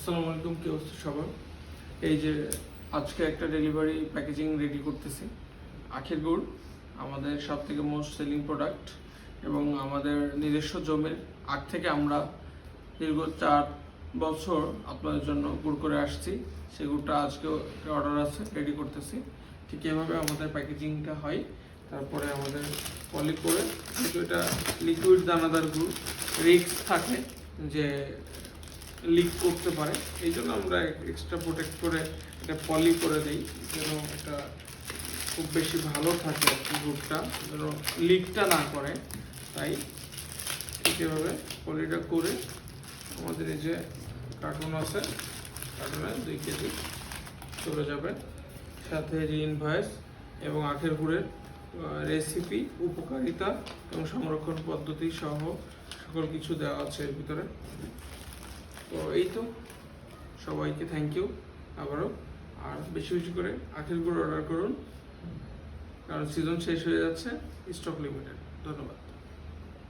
আসসালামু আলাইকুম, কি অবস্থা সবার? এই যে আজকে একটা ডেলিভারি প্যাকেজিং রেডি করতেছি। আখের গুড় আমাদের সব থেকে মোস্ট সেলিং প্রোডাক্ট এবং আমাদের নিজস্ব জমির আখ থেকে আমরা দীর্ঘ 4 বছর আপনাদের জন্য গুড় করে আসছি। সেই গুড়টা আজকে অর্ডার আছে, রেডি করতেছি। ঠিক এভাবে আমাদের প্যাকেজিংটা হয়। তারপরে আমাদের পলি করে, যেহেতু এটা লিকুইড দানাদার গুড়, রিস্ক থাকে যে লিক করতে পারে, এই জন্য আমরা এক্সট্রা প্রোটেক্ট করে এটা পলি করে দিই, যেন এটা খুব বেশি ভালো থাকে আর কি, গুড়টা যেন লিকটা না করে। তাই ঠিক এভাবে পলিটা করে আমাদের এই যে কার্টুন আছে, কার্টুনে 2 কেজি চলে যাবে, সাথে যে ইনভয়েস এবং আখের গুড়ের রেসিপি, উপকারিতা এবং সংরক্ষণ পদ্ধতি সহ সকল কিছু দেওয়া আছে এর ভিতরে। তো এই তো, সবাইকে থ্যাংক ইউ আবারও। আর বেশি বেশি করে আখের গুড় অর্ডার করুন, কারণ সিজন শেষ হয়ে যাচ্ছে, স্টক লিমিটেড। ধন্যবাদ।